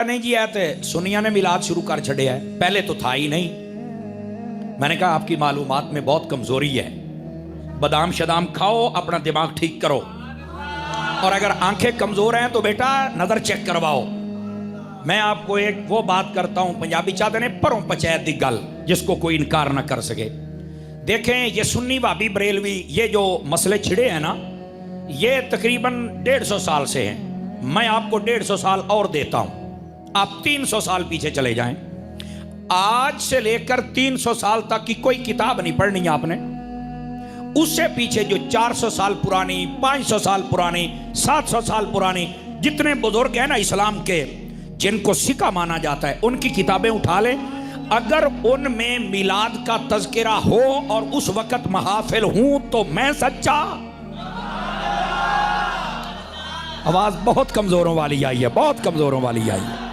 नहीं जी है सुनिया ने मिलाद शुरू कर छड़े है, पहले तो था ही नहीं। मैंने कहा आपकी मालूमात में बहुत कमजोरी है, बादाम शदाम खाओ, अपना दिमाग ठीक करो, और अगर आंखें कमजोर हैं तो बेटा नजर चेक करवाओ। मैं आपको एक वो बात करता हूं, पंजाबी चाहते ने परों पंचायत दी गल जिसको कोई इनकार ना कर सके। देखें ये सुन्नी भाभी बरेलवी ये जो मसले छिड़े हैं ना, ये तकरीबन 150 साल से हैं। मैं आपको 150 साल और देता हूं, आप 300 साल पीछे चले जाएं। आज से लेकर 300 साल तक की कोई किताब नहीं पढ़नी आपने। उससे पीछे जो 400 साल पुरानी, 500 साल पुरानी, 700 साल पुरानी जितने बुजुर्ग हैं ना इस्लाम के, जिनको सिक्का माना जाता है, उनकी किताबें उठा लें। अगर उनमें मिलाद का तज़किरा हो और उस वक्त महाफिल हूं तो मैं सच्चा। आवाज बहुत कमजोरों वाली आई है, बहुत कमजोरों वाली आई है।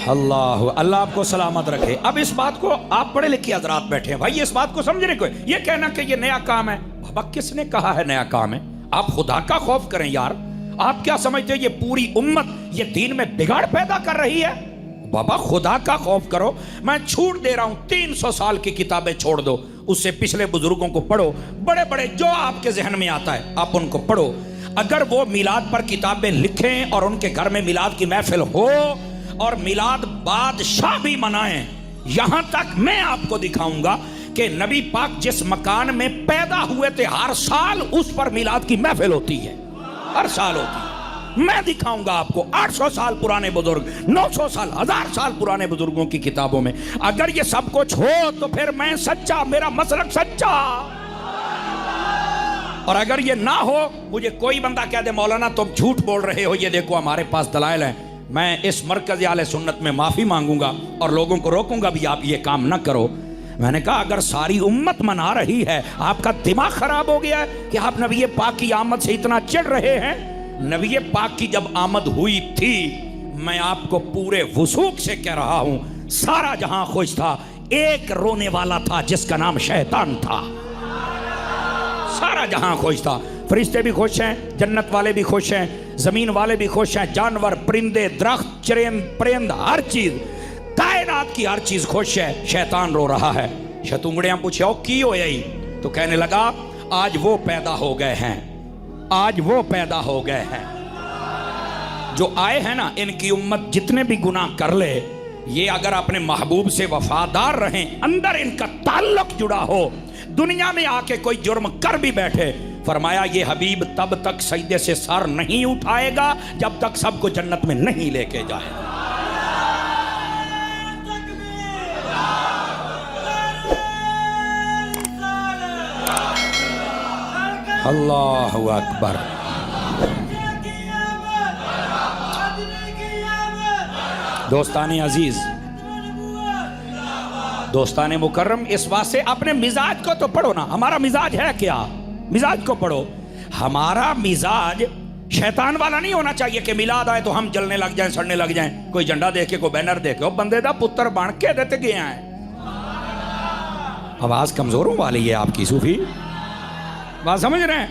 अल्लाह अल्लाह आपको सलामत रखे। अब इस बात को आप पढ़े लिखे हजरात बैठे हैं भाई, इस बात को समझने को, ये कहना कि ये नया काम है, बाबा किसने कहा है नया काम है? आप खुदा का खौफ करें यार। आप क्या समझते हैं ये पूरी उम्मत ये दीन में बिगाड़ पैदा कर रही है? बाबा खुदा का खौफ करो। मैं छूट दे रहा हूं, 300 साल की किताबें छोड़ दो, उससे पिछले बुजुर्गों को पढ़ो, बड़े बड़े जो आपके जहन में आता है आप उनको पढ़ो। अगर वो मिलाद पर किताबें लिखें और उनके घर में मिलाद की महफिल हो और मिलाद बादशाह भी मनाएं, यहां तक मैं आपको दिखाऊंगा कि नबी पाक जिस मकान में पैदा हुए थे हर साल उस पर मिलाद की महफिल होती है, हर साल होती है। मैं दिखाऊंगा आपको 800 साल पुराने बुजुर्ग, 900 साल, 1000 साल पुराने बुजुर्गों की किताबों में। अगर ये सब कुछ हो तो फिर मैं सच्चा, मेरा मसलक सच्चा। और अगर ये ना हो, मुझे कोई बंदा कह दे मौलाना तुम झूठ बोल रहे हो, ये देखो हमारे पास दलाइल हैं, मैं इस मरकज़ आले सुन्नत में माफ़ी मांगूंगा और लोगों को रोकूंगा भी आप ये काम ना करो। मैंने कहा अगर सारी उम्मत मना रही है, आपका दिमाग खराब हो गया है कि आप नबी पाक की आमद से इतना चिढ़ रहे हैं? नबी पाक की जब आमद हुई थी, मैं आपको पूरे वसूख से कह रहा हूं, सारा जहां खुश था, एक रोने वाला था जिसका नाम शैतान था। सारा जहां खुश था, फरिश्ते भी खुश हैं, जन्नत वाले भी खुश हैं, जमीन वाले भी खुश हैं, जानवर, परिंदे, दरख्त, चरेंद, परिंद, हर चीज, कायनात की हर चीज खुश है। शैतान रो रहा है। शतुंगड़ियां पूछे की हो यही? तो कहने लगा आज वो पैदा हो गए हैं, आज वो पैदा हो गए हैं जो आए हैं ना, इनकी उम्मत जितने भी गुनाह कर ले, ये अगर अपने महबूब से वफादार रहें, अंदर इनका ताल्लुक जुड़ा हो, दुनिया में आके कोई जुर्म कर भी बैठे, फरमाया ये हबीब तब तक सजदे से सर नहीं उठाएगा जब तक सबको जन्नत में नहीं लेके जाएगा। अल्लाहु अकबर। दोस्ताने अजीज, दोस्ताने मुकर्रम, इस बात से अपने मिजाज को तो पढ़ो ना। हमारा मिजाज है क्या? मिजाज को पढ़ो। हमारा मिजाज शैतान वाला नहीं होना चाहिए कि मिलाद आए तो हम जलने लग जाएं, सड़ने लग जाएं, कोई झंडा देख के, कोई बैनर देख के, बंदे दा पुत्र बन के देते गए हैं। आवाज कमजोरों वाली है आपकी सूफी, बात समझ रहे हैं?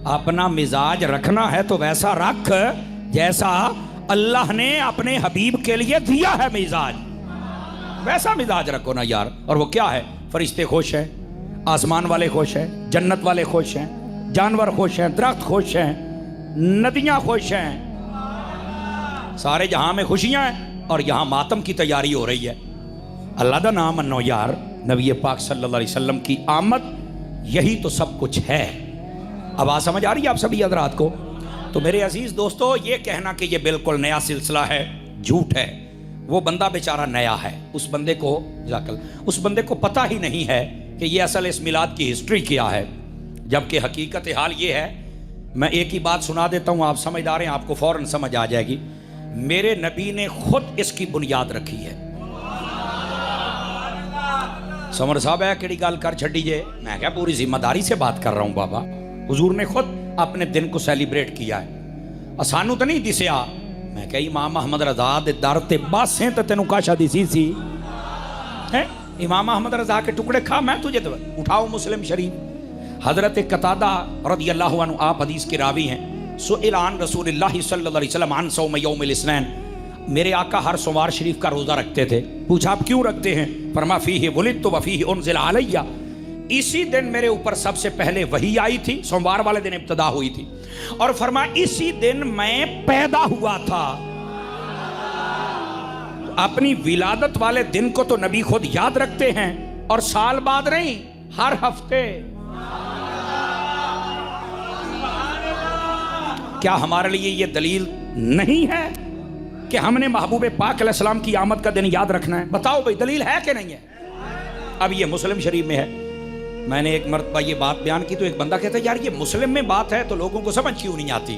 अपना मिजाज रखना है तो वैसा रख जैसा अल्लाह ने अपने हबीब के लिए दिया है मिजाज, वैसा मिजाज रखो ना यार। और वो क्या है? फरिश्ते खुश हैं, आसमान वाले खुश हैं, जन्नत वाले खुश हैं, जानवर खुश हैं, दरख्त खुश हैं, नदियां खुश हैं, सारे जहां में खुशियां हैं और यहां मातम की तैयारी हो रही है। अल्लाह दा नाम मनो यार। नबी पाक सल्लल्लाहु अलैहि वसल्लम की आमद यही तो सब कुछ है। आवाज समझ आ रही है आप सभी हजरात को? तो मेरे अजीज दोस्तों, ये कहना कि ये बिल्कुल नया सिलसिला है, झूठ है। वो बंदा बेचारा नया है, उस बंदे को जाकल, उस बंदे को पता ही नहीं है कि ये असल इस मिलाद की हिस्ट्री क्या है, जबकि हकीकत हाल ये है। मैं एक ही बात सुना देता हूँ, आप समझदार हैं, आपको फौरन समझ आ जाएगी। मेरे नबी ने खुद इसकी बुनियाद रखी है। समर साहब है कि गल कर छड़ी जे, मैं क्या पूरी जिम्मेदारी से बात कर रहा हूँ बाबा। हुजूर ने खुद अपने दिन को सेलिब्रेट किया है, सानू तो नहीं दिसया। मैं क्या इमाम अहमद रजा दे दर ते बस हैं तो तेनों काशा दिसी सी है। इमाम अहमद रजा के टुकड़े खा, मैं तुझे दे। उठाओ मुस्लिम शरीफ। हजरत कतादा रदियल्लाहु अन्हु, आप हदीस के रावी हैं। सुइल अन रसूलिल्लाह सल्लल्लाहु अलैहि वसल्लम अन सौम यौमिल इस्नैन, मेरे आका हर सोमवार शरीफ का रोजा रखते थे। पूछा आप क्यों रखते हैं? फरमा फीहि वुलिदतु व फीहि उनज़िला अलैया, इसी दिन मेरे ऊपर सबसे पहले वही आई थी, सोमवार वाले दिन इब्तिदा हुई थी, और फरमा इसी दिन मैं पैदा हुआ था। अपनी विलादत वाले दिन को तो नबी खुद याद रखते हैं, और साल बाद नहीं, हर हफ्ते। क्या हमारे लिए यह दलील नहीं है कि हमने महबूब पाक अलैहिस्सलाम की आमद का दिन याद रखना है? बताओ भाई, दलील है कि नहीं है? अब ये मुस्लिम शरीफ में है। मैंने एक मरतबा ये बात बयान की तो एक बंदा कहता है यार ये मुस्लिम में बात है तो लोगों को समझ क्यों नहीं आती?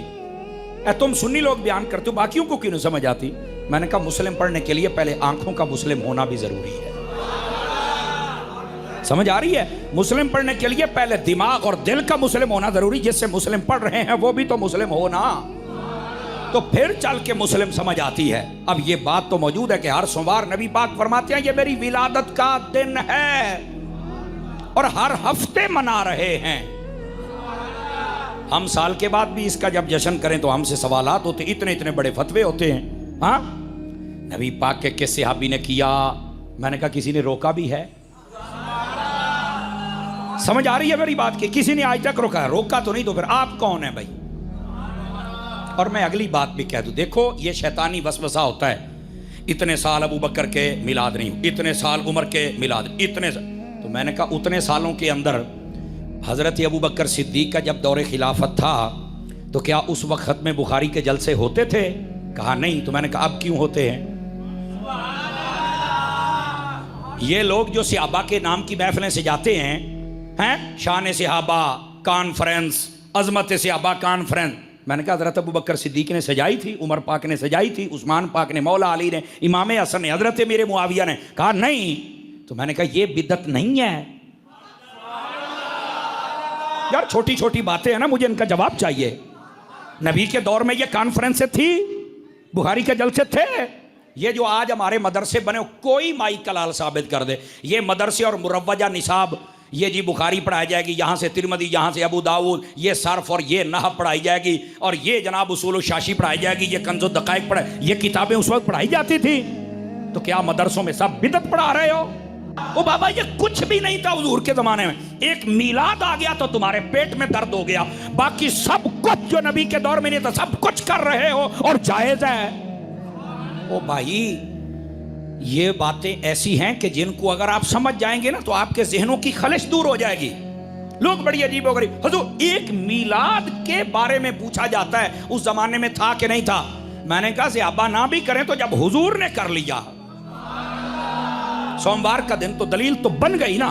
तुम सुन्नी लोग बयान करते हो, बाकियों को क्यों नहीं समझ आती? मैंने कहा मुस्लिम पढ़ने के लिए पहले आंखों का मुस्लिम होना भी जरूरी है। समझ आ रही है? मुस्लिम पढ़ने के लिए पहले दिमाग और दिल का मुस्लिम होना जरूरी। जिससे मुस्लिम पढ़ रहे हैं वो भी तो मुस्लिम हो ना, तो फिर चल के मुस्लिम समझ आती है। अब ये बात तो मौजूद है कि हर सोमवार नबी पाक फरमाते हैं ये मेरी विलादत का दिन है, और हर हफ्ते मना रहे हैं। हम साल के बाद भी इसका जब जश्न करें तो हमसे सवालात होते, इतने इतने बड़े फतवे होते हैं। हाँ, नबी पाक के किस सहाबी ने किया? मैंने कहा किसी ने रोका भी है? समझ आ रही है मेरी बात की? किसी ने आज तक रोका? रोका तो नहीं, तो फिर आप कौन है भाई? और मैं अगली बात भी कह दूं, देखो ये शैतानी वसवसा होता है, इतने साल अबू बकर के मिलाद नहीं, इतने साल उमर के मिलाद, इतने तो मैंने कहा उतने सालों के अंदर हजरत अबू बकर सिद्दीक का जब दौरे खिलाफत था तो क्या उस वक्त में बुखारी के जलसे होते थे? कहा नहीं। तो मैंने कहा अब क्यों होते हैं? ये लोग जो सहाबा के नाम की महफिलें सजाते हैं, शान सहाबा कॉन्फ्रेंस, अजमत सहाबा कॉन्फ्रेंस, मैंने कहा हजरत अबू बकर सिद्दीक ने सजाई थी, उमर पाक ने सजाई थी, उस्मान पाक ने, मौला अली ने, इमाम हसन ने, हजरत मेरे मुआविया ने। कहा नहीं। तो मैंने कहा ये बिदअत नहीं है यार, छोटी छोटी बातें हैं ना, मुझे इनका जवाब चाहिए। नबी के दौर में ये कॉन्फ्रेंस थी, बुखारी के जलसे थे। ये जो आज हमारे मदरसे बने, कोई माई कलाल साबित कर दे ये मदरसे और मुरव्वजा निसाब, ये जी बुखारी पढ़ाई जाएगी, यहाँ से तिरमिज़ी, यहाँ से अबू दाऊद, ये सर्फ और ये नहव पढ़ाई जाएगी, और ये जनाब उसूल शाशी पढ़ाई जाएगी, ये कंज़ो दक़ाइक़ पढ़ाई, ये किताबें उस वक्त पढ़ाई जाती थी। तो क्या मदरसों में सब बिदअत पढ़ा रहे हो? ओ बाबा ये कुछ भी नहीं था हुजूर के ज़माने में। एक मीलाद आ गया तो तुम्हारे पेट में दर्द हो गया, बाकी सब कुछ जो नबी के दौर में नहीं था सब कुछ कर रहे हो और जायज़ है। ओ भाई ये बातें ऐसी हैं कि जिनको अगर आप समझ जाएंगे ना तो आपके जहनों की खलिश दूर हो जाएगी। लोग बड़ी अजीब हो गई, हुजूर एक मीलाद के बारे में पूछा जाता है, उस जमाने में था कि नहीं था? मैंने कहा सहाबा ना भी करें तो जब हुजूर ने कर लिया, सोमवार का दिन तो दलील तो बन गई ना।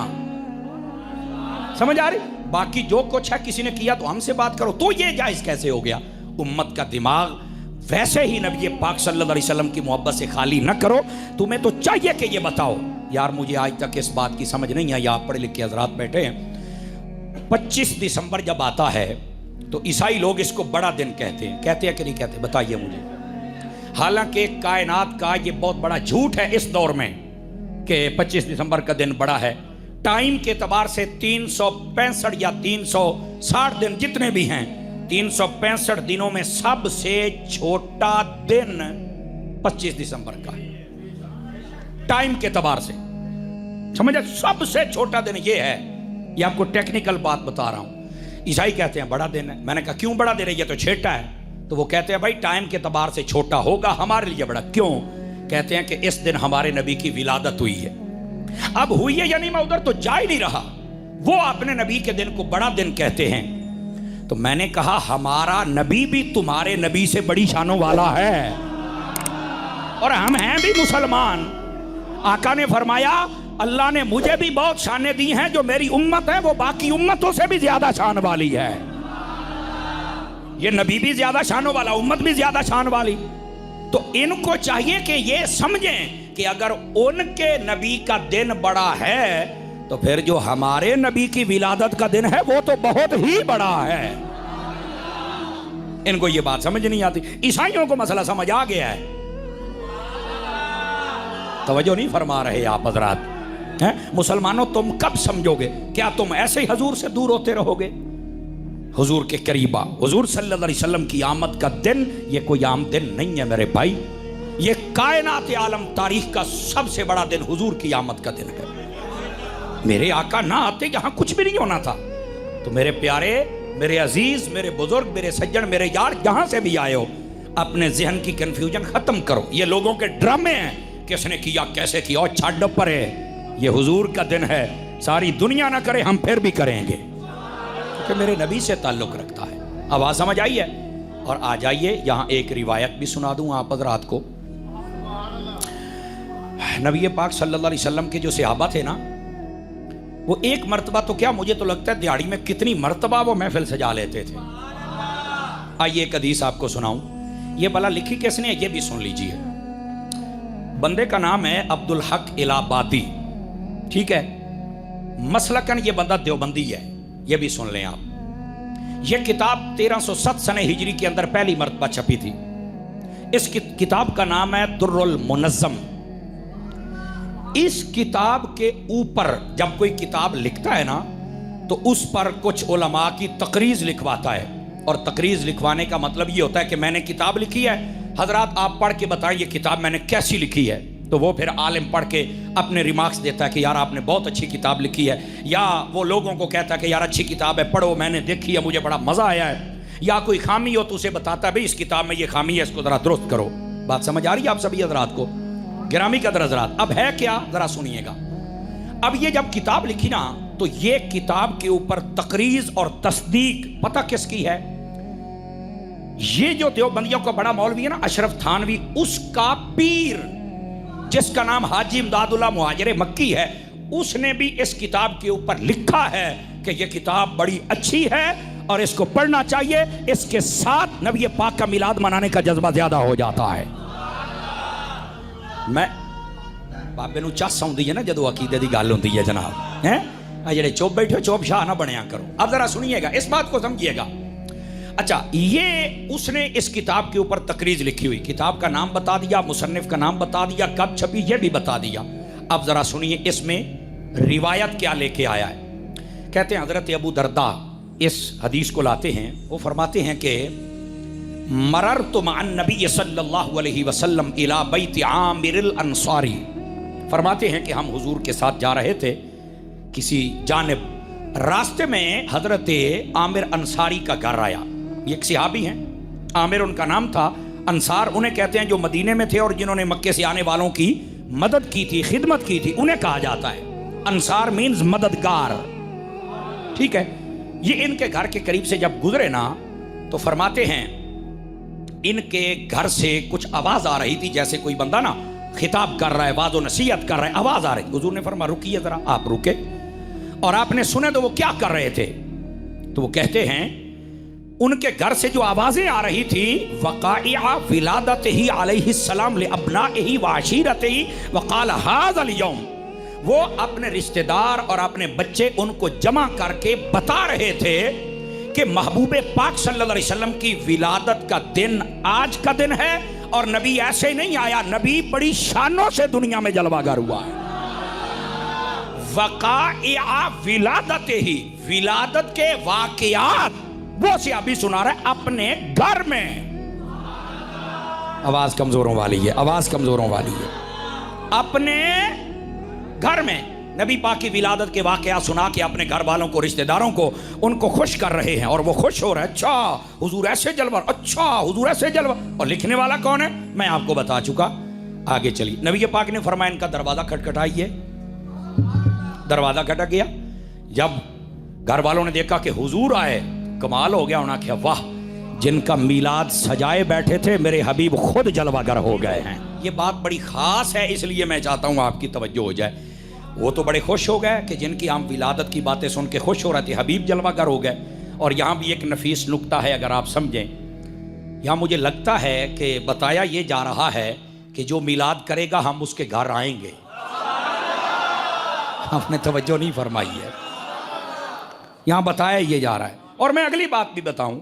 समझ आ रही? बाकी जो कुछ है किसी ने किया तो हमसे बात करो, तो ये जायज कैसे हो गया? उम्मत का दिमाग वैसे ही नबी पाक सल्लल्लाहु अलैहि वसल्लम की मोहब्बत से खाली न करो। तुम्हें तो चाहिए कि ये बताओ यार, मुझे आज तक इस बात की समझ नहीं आई, आप पढ़े लिखे हजरात बैठे हैं, 25 दिसंबर जब आता है तो ईसाई लोग इसको बड़ा दिन कहते हैं कि नहीं कहते? बताइए मुझे। हालांकि कायनात का ये बहुत बड़ा झूठ है इस दौर में कि 25 दिसंबर का दिन बड़ा है। टाइम के एतबार से 365 या 360 दिन जितने भी हैं, 365 दिनों में सबसे छोटा दिन 25 दिसंबर का है। टाइम के एतबार से समझे, सबसे छोटा दिन ये है। ये आपको टेक्निकल बात बता रहा हूं। ईसाई कहते हैं बड़ा दिन है। मैंने कहा क्यों बड़ा दिन है? ये तो छोटा है। तो वो कहते हैं भाई टाइम के एतबार से छोटा होगा, हमारे लिए बड़ा। क्यों? कहते हैं कि इस दिन हमारे नबी की विलादत हुई है। अब हुई है या नहीं, मैं उधर तो जा ही नहीं रहा। वो अपने नबी के दिन को बड़ा दिन कहते हैं। तो मैंने कहा हमारा नबी भी तुम्हारे नबी से बड़ी शानों वाला है, और हम हैं भी मुसलमान। आका ने फरमाया अल्लाह ने मुझे भी बहुत शानें दी हैं, जो मेरी उम्मत है वो बाकी उम्मतों से भी ज्यादा शान वाली है। ये नबी भी ज्यादा शानों वाला, उम्मत भी ज्यादा शान वाली। तो इनको चाहिए कि ये समझें कि अगर उनके नबी का दिन बड़ा है तो फिर जो हमारे नबी की विलादत का दिन है वो तो बहुत ही बड़ा है। इनको ये बात समझ नहीं आती। ईसाइयों को मसला समझ आ गया है। तवज्जो नहीं फरमा रहे आप हजरात। हैं? मुसलमानों तुम कब समझोगे? क्या तुम ऐसे ही हुजूर से दूर होते रहोगे? हुजूर के करीबा, हुजूर सल्लल्लाहु अलैहि वसल्लम की आमद का दिन ये कोई आम दिन नहीं है मेरे भाई। ये कायनात आलम तारीख का सबसे बड़ा दिन हुजूर की आमद का दिन है। मेरे आका ना आते यहां कुछ भी नहीं होना था। तो मेरे प्यारे, मेरे अजीज, मेरे बुजुर्ग, मेरे सज्जन, मेरे यार, जहां से भी आए हो, अपने जहन की कंफ्यूजन खत्म करो। ये लोगों के ड्रामे हैं, किसने किया, कैसे किया, और छाड़ पर है। ये हुजूर का दिन है, सारी दुनिया ना करे, हम फिर भी करेंगे, क्योंकि मेरे नबी से ताल्लुक रखता है। आवाज समझ आई है? और आ जाइए, यहां एक रिवायत भी सुना दूं आप हज़रात को। नबी पाक सल्लल्लाहु अलैहि वसल्लम के जो सहाबा थे ना, वो एक मर्तबा तो क्या, मुझे तो लगता है दिहाड़ी में कितनी मर्तबा वो महफिल सजा लेते थे। आइए एक हदीस आपको सुनाऊं। ये भला लिखी किसने है, ये भी सुन लीजिए। बंदे का नाम है अब्दुल हक इलाहाबादी, ठीक है। मसलकन ये बंदा देवबंदी है, ये भी सुन लें आप। ये किताब 1307 सने हिजरी के अंदर पहली मर्तबा छपी थी। इस किताब का नाम है दुर्रुल मुनज़्ज़म। इस किताब के ऊपर जब कोई किताब लिखता है ना, तो उस पर कुछ उलमा की तकरीज लिखवाता है। और तकरीज लिखवाने का मतलब ये होता है कि मैंने किताब लिखी है, हजरात आप पढ़ के बताएं ये किताब मैंने कैसी लिखी है। तो वो फिर आलिम पढ़ के अपने रिमार्क्स देता है कि यार आपने बहुत अच्छी किताब लिखी है, या वो लोगों को कहता है कि यार अच्छी किताब है, पढ़ो, मैंने देखी है, मुझे बड़ा मजा आया है। या कोई खामी हो तो उसे बताता है भाई इस किताब में ये खामी है, इसको जरा दुरुस्त करो। बात समझ आ रही है आप सभी हजरात को? गिरामी कदर हजरात, अब है क्या जरा सुनिएगा। अब ये जब किताब लिखी ना, तो ये किताब के ऊपर तकरीज और तस्दीक पता किसकी है? ये जो देवबंदियों का बड़ा मौलवी है ना, अशरफ थानवी, उसका पीर, जिसका नाम हाजी इमदादुल्लाह मुहाजिर मक्की है, उसने भी इस किताब के ऊपर लिखा है कि यह किताब बड़ी अच्छी है और इसको पढ़ना चाहिए। इसके साथ नबी पाक का मिलाद मनाने का जज्बा ज्यादा हो जाता है। मैं बाबे नूं चस आउंदी है ना जदों अकीदे दी गल हुंदी है जनाब, हैं? आ जेड़े चुप बैठे चुप शाह ना बनिया करो। अब जरा सुनिएगा, इस बात को समझिएगा। अच्छा, ये उसने इस किताब के ऊपर तकरीज लिखी हुई, किताब का नाम बता दिया, मुसन्निफ का नाम बता दिया, कब छपी ये भी बता दिया। अब जरा सुनिए इसमें रिवायत क्या लेके आया है। कहते हैं हजरत अबू दरदा इस हदीस को लाते हैं। वो फरमाते हैं कि मररतु मअन नबी सल्लल्लाहु अलैहि वसल्लम इला बैत आमिर अंसारी। फरमाते हैं कि हम हुजूर के साथ जा रहे थे किसी जानिब, रास्ते में हजरत आमिर अंसारी का घर आया। ये एक सहाबी हैं, आमिर उनका नाम था। अंसार उन्हें कहते हैं जो मदीने में थे और जिन्होंने मक्के से आने वालों की मदद की थी, खिदमत की थी, उन्हें कहा जाता है। अंसार मीन्स मददगार, ठीक है। ये इनके घर के करीब से जब गुजरे ना, तो फरमाते हैं इनके घर से कुछ आवाज आ रही थी, जैसे कोई बंदा ना खिताब कर रहा है, वाज़ो नसीहत कर रहा है, आवाज आ रही। हुजूर ने फरमाया रुकिए जरा। आप रुके और आपने सुने तो वो क्या कर रहे थे? तो वो कहते हैं उनके घर से जो आवाजें आ रही थी, वक़ाइआ विलादतिही अलैहिस्सलाम लिअब्नाइही व अशीरतिही वक़ाल हाज़ल यौम। वो अपने रिश्तेदार और अपने बच्चे उनको जमा करके बता रहे थे कि महबूबे पाक सल्लल्लाहु अलैहि वसल्लम की विलादत का दिन आज का दिन है, और नबी ऐसे ही नहीं आया, नबी बड़ी शानों से दुनिया में जलवागर हुआ है। वक़ाइआ विलादतिही, विलादत के वाक़ियात वो से अभी सुना रहा है अपने घर में। आवाज कमजोरों वाली है, आवाज कमजोरों वाली है। अपने घर में नबी पाक की विलादत के वाकया सुना के अपने घर वालों को, रिश्तेदारों को, उनको खुश कर रहे हैं। और वो खुश हो रहे हैं, अच्छा हुजूर ऐसे जलवा, अच्छा हुजूर ऐसे जलवा। और लिखने वाला कौन है मैं आपको बता चुका। आगे चलिए, नबी पाक ने फरमाया इनका दरवाजा खटखटाइए। दरवाजा खटक गया। जब घर वालों ने देखा कि हुजूर आए, कमाल हो गया। उन्होंने कहा वाह, जिनका मिलाद सजाए बैठे थे मेरे हबीब खुद जलवागर हो गए हैं। ये बात बड़ी खास है, इसलिए मैं चाहता हूं आपकी तवज्जो हो जाए। वो तो बड़े खुश हो गए कि जिनकी हम विलादत की बातें सुन के खुश हो रहे थे, हबीब जलवागर हो गए। और यहाँ भी एक नफीस नुक्ता है, अगर आप समझें। यहाँ मुझे लगता है कि बताया ये जा रहा है कि जो मिलाद करेगा हम उसके घर आएंगे। आपने तवज्जो नहीं फरमाई है, यहाँ बताया ये जा रहा है। और मैं अगली बात भी बताऊं,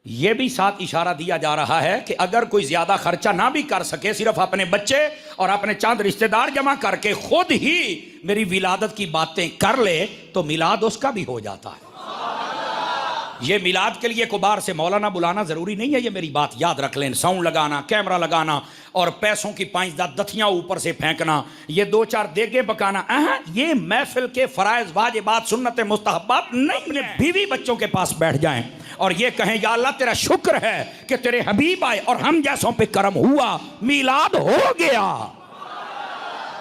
ये भी साथ इशारा दिया जा रहा है कि अगर कोई ज्यादा खर्चा ना भी कर सके, सिर्फ अपने बच्चे और अपने चंद रिश्तेदार जमा करके खुद ही मेरी विलादत की बातें कर ले तो मिलाद उसका भी हो जाता है। ये मिलाद के लिए कुबार से मौलाना बुलाना जरूरी नहीं है, ये मेरी बात याद रख लें। साउंड लगाना, कैमरा लगाना और पैसों की 5-10 दथियां ऊपर से फेंकना, ये 2-4 देगे पकाना, ये महफिल के फराइज वाजिबात सुन्नत मुस्तहब्बात नहीं। बीवी बच्चों के पास बैठ जाएं और ये कहें या अल्लाह तेरा शुक्र है कि तेरे हबीब आए और हम जैसों पे करम हुआ, मिलाद हो गया।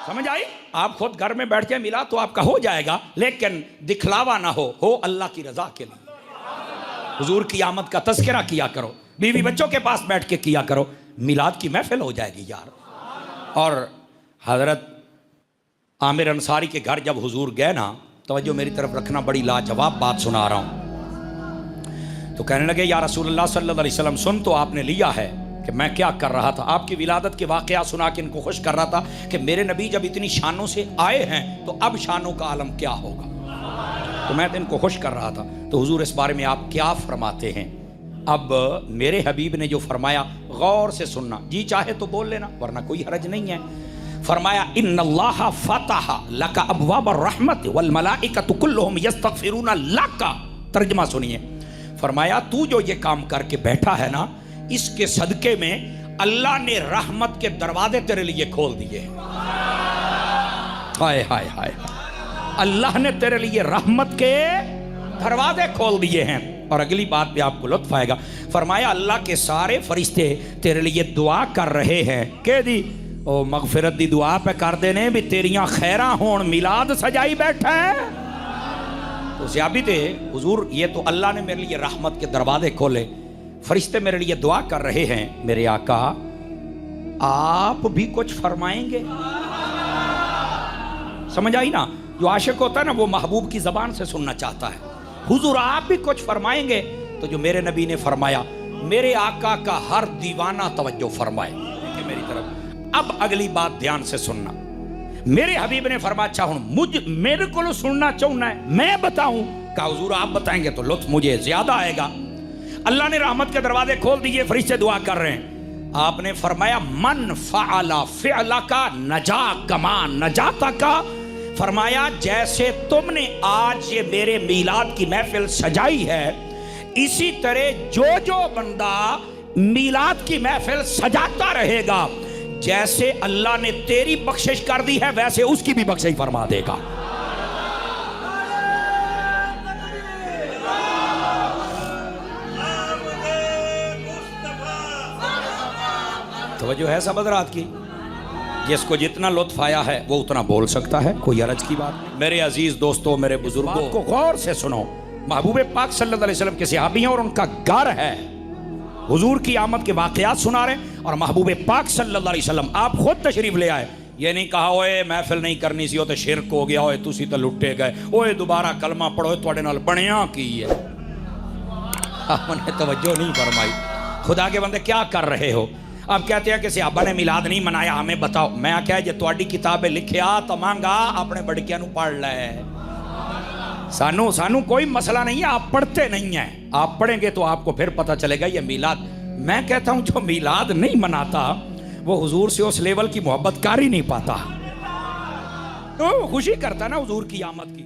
समझ आई? आप खुद घर में बैठ के मिलाद तो आपका हो जाएगा, लेकिन दिखलावा ना हो अल्लाह की रजा के लिए। हुजूर की आमद का तज़किरा किया करो, बीवी बच्चों के पास बैठ के किया करो, मिलाद की महफिल हो जाएगी यार। और हजरत आमिर अंसारी के घर जब हुजूर गए ना, तवज्जो मेरी तरफ रखना, बड़ी लाजवाब बात सुना रहा हूं। तो कहने लगे या रसूलुल्लाह सल्लल्लाहु अलैहि वसल्लम, सुन तो आपने लिया है कि मैं क्या कर रहा था। आपकी विलादत के वाक़या सुना के इनको खुश कर रहा था कि मेरे नबी जब इतनी शानों से आए हैं तो अब शानों का आलम क्या होगा। तो मैं इनको खुश कर रहा था। तो हुजूर इस बारे में आप क्या फरमाते हैं? अब मेरे हबीब ने जो फरमाया गौर से सुनना, जी चाहे तो बोल लेना वरना कोई हरज नहीं है। फरमाया इन्नल्लाह फतहा लका अबवाब अर्रहमत वल मलाइकतु कुल्लुहुम यस्तगफिरूना लका। तर्जुमा सुनिए। फरमाया तू जो ये काम करके बैठा है ना, इसके सदके में अल्लाह ने रहमत के दरवाजे तेरे लिए खोल दिए। हाय हाय हाय, अल्लाह ने तेरे लिए रहमत के दरवाजे खोल दिए हैं। और अगली बात पे आपको लुत्फ आएगा। फरमाया अल्लाह के सारे फरिश्ते तेरे लिए दुआ कर रहे हैं के दी ओ मगफिरत दी दुआ पे कर देने भी तेरियां खैरा होन, मिलाद सजाई बैठा है। तो ज़्याबित हुजूर, ये तो अल्लाह ने मेरे लिए रहमत के दरवाजे खोले, फरिश्ते मेरे लिए दुआ कर रहे हैं। मेरे आका आप भी कुछ फरमाएंगे? समझ आई ना? जो आशिक होता है ना वो महबूब की जबान से सुनना चाहता है। हुजूर आप भी कुछ फरमाएंगे? तो जो मेरे नबी ने फरमाया, मेरे आका का हर दीवाना तवज्जो फरमाए मेरी तरफ। अब अगली बात ध्यान से सुनना। मेरे हबीब ने फरमाया, अच्छा हूं मेरे को सुनना चाहना है, मैं बताऊं? का हुजूर आप बताएंगे तो लुत्फ मुझे ज्यादा आएगा। अल्लाह ने रहमत के दरवाजे खोल दिए, फरिश्ते दुआ कर रहे हैं। आपने फरमाया मन फ़अला फ़िअला का नजा कमा नजाता का। फरमाया जैसे तुमने आज ये मेरे मीलाद की महफिल सजाई है, इसी तरह जो बंदा मीलाद की महफिल सजाता रहेगा, जैसे अल्लाह ने तेरी बख्शिश कर दी है वैसे उसकी भी बख्शिश फरमा देगा। तवज्जो है सब हज़रात की? जिसको जितना लुत्फ आया है वो उतना बोल सकता है, कोई अर्ज की बात नहीं। मेरे अजीज दोस्तों, मेरे बुजुर्गों को गौर से सुनो। महबूब पाक सल्लल्लाहु अलैहि वसल्लम के सहाबी हैं और उनका घर है। हुजूर की आमद के वाक़यात सुना रहे और महबूब पाक सल्लल्लाहु अलैहि वसल्लम आप खुद तशरीफ ले आए। ये नहीं कहा ओए महफिल नहीं करनी सी, तो शिरक हो गया, ओए तुसी तो लुटे गए, ओए दोबारा कलमा पढ़ो तुहाडे नाल बनिया की है। आपने तवज्जो नहीं फरमाई। खुदा के बंदे क्या कर रहे हो? अब कहते हैं कि सहाबा ने मिलाद नहीं मनाया, हमें बताओ। मैं क्या जे तुहाडी किताबे लिखिया तो मांगा अपने बड़कियां नू पढ़ ले। सानू कोई मसला नहीं है, आप पढ़ते नहीं है। आप पढ़ेंगे तो आपको फिर पता चलेगा ये मिलाद। मैं कहता हूं जो मिलाद नहीं मनाता वो हुजूर से उस लेवल की मोहब्बत कर ही नहीं पाता। तो खुशी करता ना हुजूर की आमद की।